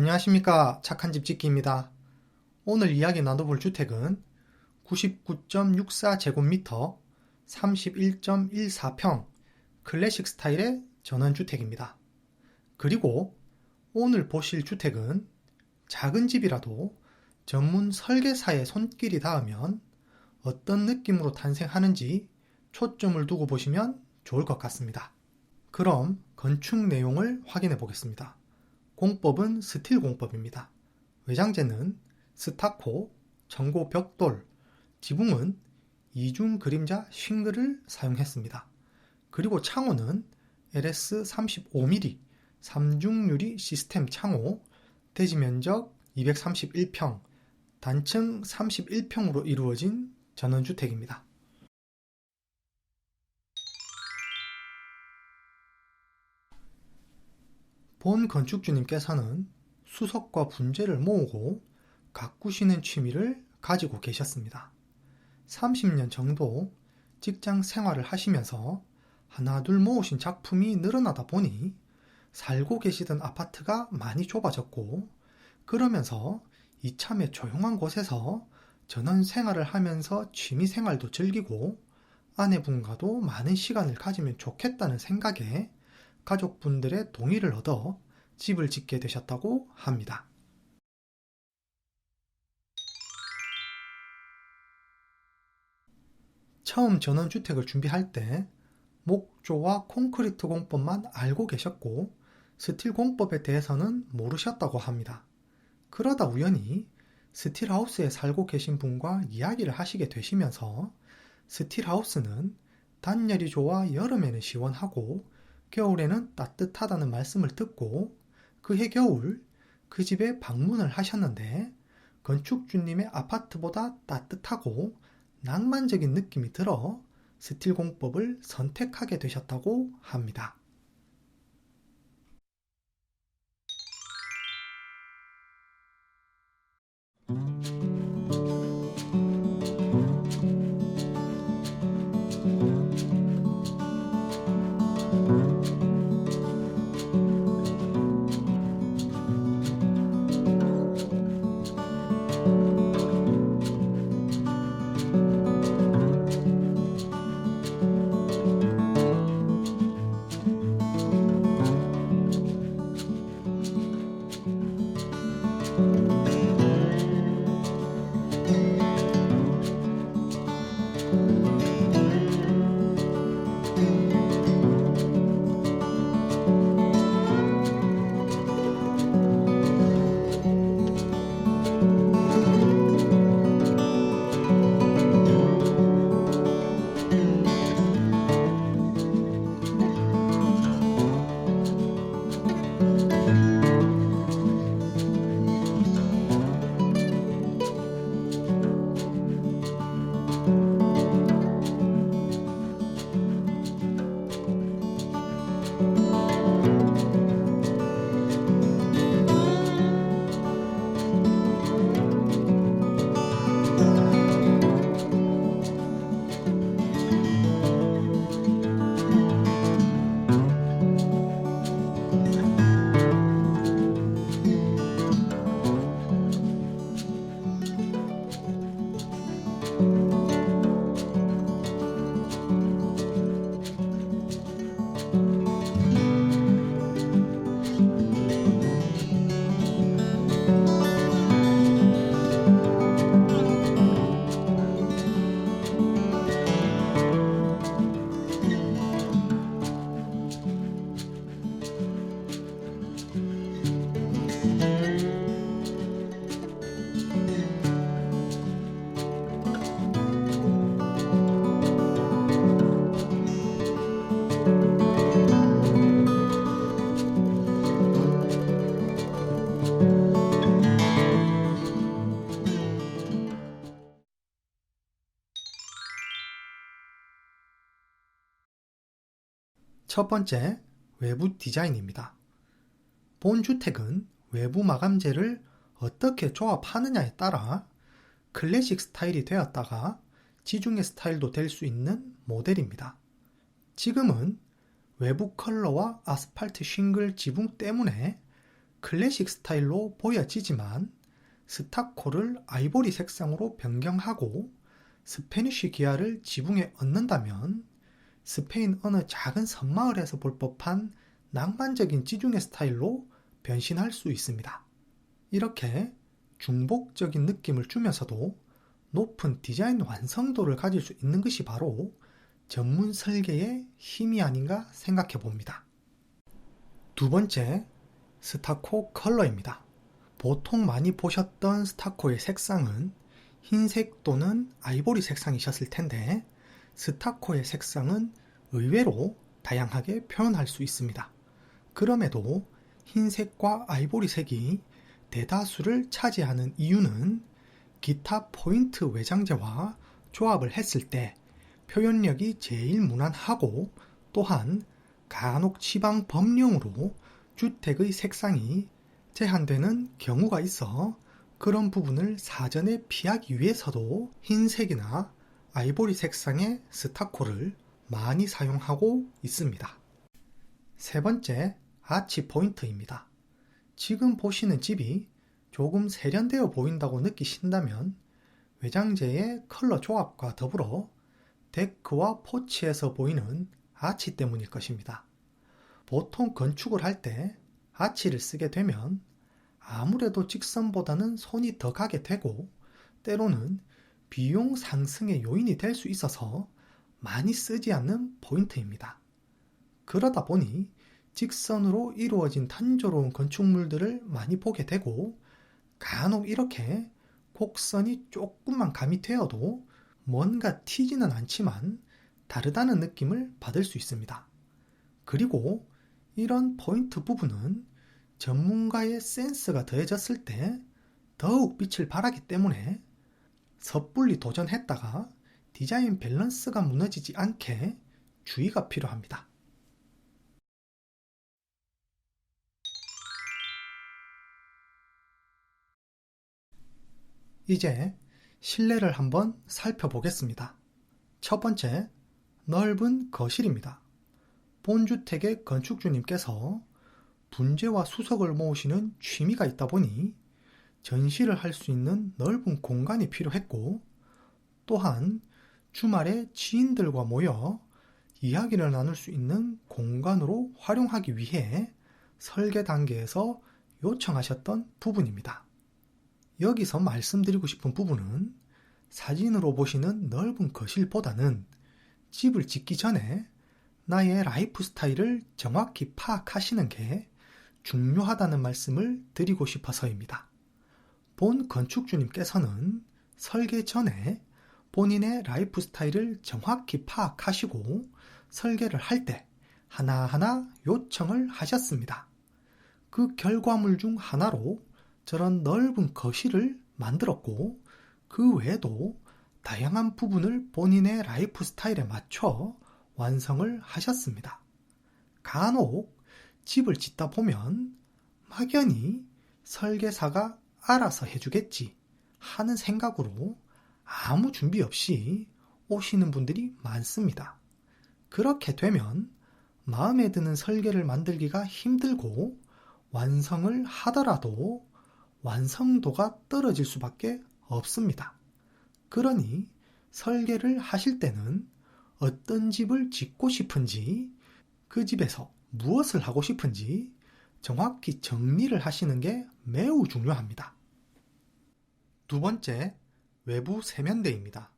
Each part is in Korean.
안녕하십니까. 착한 집 짓기입니다. 오늘 이야기 나눠볼 주택은 99.64제곱미터 31.14평 클래식 스타일의 전원주택입니다. 그리고 오늘 보실 주택은 작은 집이라도 전문 설계사의 손길이 닿으면 어떤 느낌으로 탄생하는지 초점을 두고 보시면 좋을 것 같습니다. 그럼 건축 내용을 확인해 보겠습니다. 공법은 스틸 공법입니다. 외장재는 스타코, 전고 벽돌, 지붕은 이중 그림자 싱글을 사용했습니다. 그리고 창호는 LS 35mm 3중 유리 시스템 창호, 대지 면적 231평, 단층 31평으로 이루어진 전원주택입니다. 본 건축주님께서는 수석과 분재를 모으고 가꾸시는 취미를 가지고 계셨습니다. 30년 정도 직장 생활을 하시면서 하나둘 모으신 작품이 늘어나다 보니 살고 계시던 아파트가 많이 좁아졌고, 그러면서 이참에 조용한 곳에서 전원 생활을 하면서 취미 생활도 즐기고 아내분과도 많은 시간을 가지면 좋겠다는 생각에 가족분들의 동의를 얻어 집을 짓게 되셨다고 합니다. 처음 전원주택을 준비할 때 목조와 콘크리트 공법만 알고 계셨고 스틸 공법에 대해서는 모르셨다고 합니다. 그러다 우연히 스틸하우스에 살고 계신 분과 이야기를 하시게 되시면서 스틸하우스는 단열이 좋아 여름에는 시원하고 겨울에는 따뜻하다는 말씀을 듣고 그해 겨울 그 집에 방문을 하셨는데 건축주님의 아파트보다 따뜻하고 낭만적인 느낌이 들어 스틸 공법을 선택하게 되셨다고 합니다. 첫 번째, 외부 디자인입니다. 본 주택은 외부 마감재를 어떻게 조합하느냐에 따라 클래식 스타일이 되었다가 지중해 스타일도 될 수 있는 모델입니다. 지금은 외부 컬러와 아스팔트 싱글 지붕 때문에 클래식 스타일로 보여지지만 스타코를 아이보리 색상으로 변경하고 스페니쉬 기아를 지붕에 얹는다면 스페인 어느 작은 섬마을에서 볼 법한 낭만적인 지중해 스타일로 변신할 수 있습니다. 이렇게 중복적인 느낌을 주면서도 높은 디자인 완성도를 가질 수 있는 것이 바로 전문 설계의 힘이 아닌가 생각해 봅니다. 두 번째, 스타코 컬러입니다. 보통 많이 보셨던 스타코의 색상은 흰색 또는 아이보리 색상이셨을 텐데 스타코의 색상은 의외로 다양하게 표현할 수 있습니다. 그럼에도 흰색과 아이보리색이 대다수를 차지하는 이유는 기타 포인트 외장재와 조합을 했을 때 표현력이 제일 무난하고 또한 간혹 지방 범용으로 주택의 색상이 제한되는 경우가 있어 그런 부분을 사전에 피하기 위해서도 흰색이나 아이보리 색상의 스타코를 많이 사용하고 있습니다. 세 번째, 아치 포인트입니다. 지금 보시는 집이 조금 세련되어 보인다고 느끼신다면 외장재의 컬러 조합과 더불어 데크와 포치에서 보이는 아치 때문일 것입니다. 보통 건축을 할 때 아치를 쓰게 되면 아무래도 직선보다는 손이 더 가게 되고 때로는 비용 상승의 요인이 될 수 있어서 많이 쓰지 않는 포인트입니다. 그러다 보니 직선으로 이루어진 단조로운 건축물들을 많이 보게 되고 간혹 이렇게 곡선이 조금만 가미되어도 뭔가 튀지는 않지만 다르다는 느낌을 받을 수 있습니다. 그리고 이런 포인트 부분은 전문가의 센스가 더해졌을 때 더욱 빛을 발하기 때문에 섣불리 도전했다가 디자인 밸런스가 무너지지 않게 주의가 필요합니다. 이제 실내를 한번 살펴보겠습니다. 첫 번째, 넓은 거실입니다. 본주택의 건축주님께서 분재와 수석을 모으시는 취미가 있다 보니 전시를 할 수 있는 넓은 공간이 필요했고 또한 주말에 지인들과 모여 이야기를 나눌 수 있는 공간으로 활용하기 위해 설계 단계에서 요청하셨던 부분입니다. 여기서 말씀드리고 싶은 부분은 사진으로 보시는 넓은 거실보다는 집을 짓기 전에 나의 라이프 스타일을 정확히 파악하시는 게 중요하다는 말씀을 드리고 싶어서입니다. 본 건축주님께서는 설계 전에 본인의 라이프 스타일을 정확히 파악하시고 설계를 할 때 하나하나 요청을 하셨습니다. 그 결과물 중 하나로 저런 넓은 거실을 만들었고 그 외에도 다양한 부분을 본인의 라이프 스타일에 맞춰 완성을 하셨습니다. 간혹 집을 짓다 보면 막연히 설계사가 알아서 해주겠지 하는 생각으로 아무 준비 없이 오시는 분들이 많습니다. 그렇게 되면 마음에 드는 설계를 만들기가 힘들고 완성을 하더라도 완성도가 떨어질 수밖에 없습니다. 그러니 설계를 하실 때는 어떤 집을 짓고 싶은지, 그 집에서 무엇을 하고 싶은지 정확히 정리를 하시는 게 매우 중요합니다. 두 번째, 외부 세면대입니다.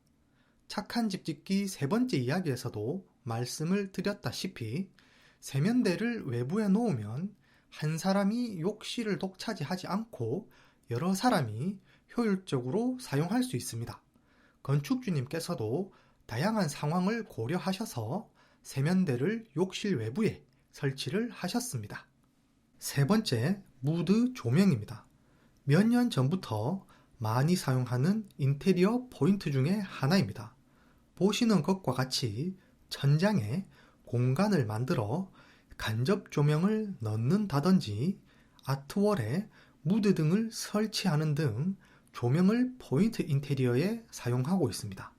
착한 집 짓기 세 번째 이야기에서도 말씀을 드렸다시피 세면대를 외부에 놓으면 한 사람이 욕실을 독차지하지 않고 여러 사람이 효율적으로 사용할 수 있습니다. 건축주님께서도 다양한 상황을 고려하셔서 세면대를 욕실 외부에 설치를 하셨습니다. 세 번째, 무드 조명입니다. 몇 년 전부터 많이 사용하는 인테리어 포인트 중에 하나입니다. 보시는 것과 같이 천장에 공간을 만들어 간접 조명을 넣는다든지 아트월에 무드 등을 설치하는 등 조명을 포인트 인테리어에 사용하고 있습니다.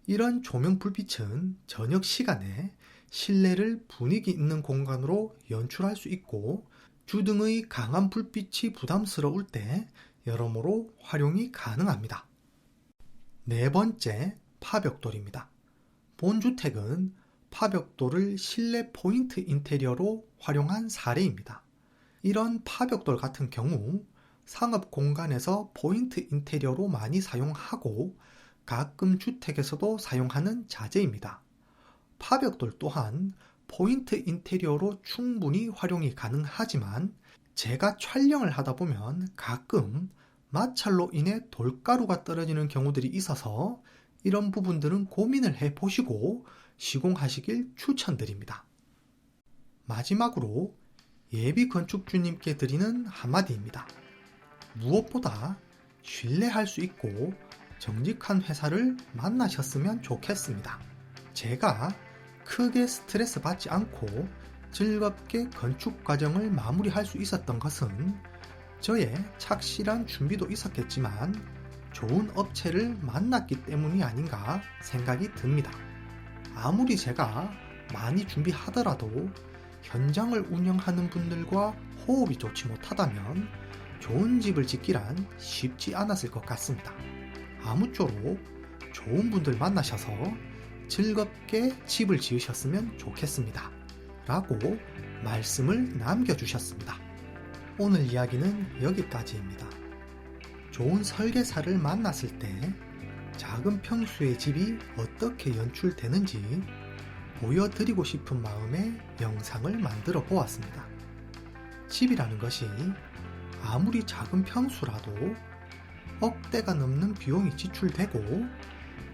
이런 조명 불빛은 저녁 시간에 실내를 분위기 있는 공간으로 연출할 수 있고 주등의 강한 불빛이 부담스러울 때 여러모로 활용이 가능합니다. 네 번째, 파벽돌입니다. 본주택은 파벽돌을 실내 포인트 인테리어로 활용한 사례입니다. 이런 파벽돌 같은 경우 상업 공간에서 포인트 인테리어로 많이 사용하고 가끔 주택에서도 사용하는 자재입니다. 파벽돌 또한 포인트 인테리어로 충분히 활용이 가능하지만 제가 촬영을 하다 보면 가끔 마찰로 인해 돌가루가 떨어지는 경우들이 있어서 이런 부분들은 고민을 해보시고 시공하시길 추천드립니다. 마지막으로 예비 건축주님께 드리는 한마디입니다. 무엇보다 신뢰할 수 있고 정직한 회사를 만나셨으면 좋겠습니다. 제가 크게 스트레스 받지 않고 즐겁게 건축 과정을 마무리할 수 있었던 것은 저의 착실한 준비도 있었겠지만 좋은 업체를 만났기 때문이 아닌가 생각이 듭니다. 아무리 제가 많이 준비하더라도 현장을 운영하는 분들과 호흡이 좋지 못하다면 좋은 집을 짓기란 쉽지 않았을 것 같습니다. 아무쪼록 좋은 분들 만나셔서 즐겁게 집을 지으셨으면 좋겠습니다. 라고 말씀을 남겨주셨습니다. 오늘 이야기는 여기까지입니다. 좋은 설계사를 만났을 때 작은 평수의 집이 어떻게 연출되는지 보여드리고 싶은 마음에 영상을 만들어 보았습니다. 집이라는 것이 아무리 작은 평수라도 억대가 넘는 비용이 지출되고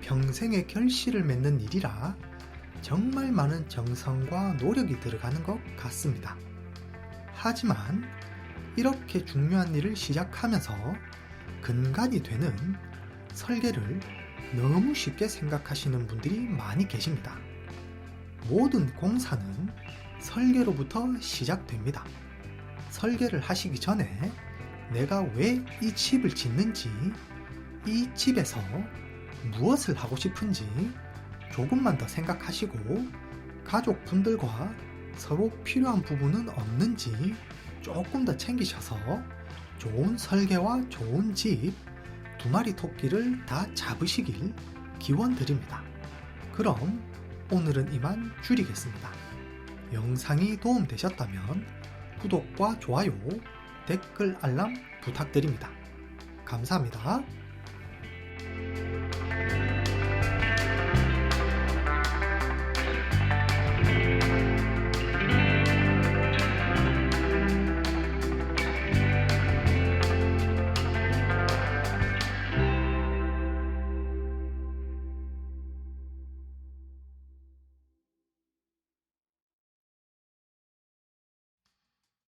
평생의 결실을 맺는 일이라 정말 많은 정성과 노력이 들어가는 것 같습니다. 하지만 이렇게 중요한 일을 시작하면서 근간이 되는 설계를 너무 쉽게 생각하시는 분들이 많이 계십니다. 모든 공사는 설계로부터 시작됩니다. 설계를 하시기 전에 내가 왜 이 집을 짓는지, 이 집에서 무엇을 하고 싶은지 조금만 더 생각하시고 가족분들과 서로 필요한 부분은 없는지 조금 더 챙기셔서 좋은 설계와 좋은 집 두 마리 토끼를 다 잡으시길 기원드립니다. 그럼 오늘은 이만 줄이겠습니다. 영상이 도움되셨다면 구독과 좋아요, 댓글 알람 부탁드립니다. 감사합니다.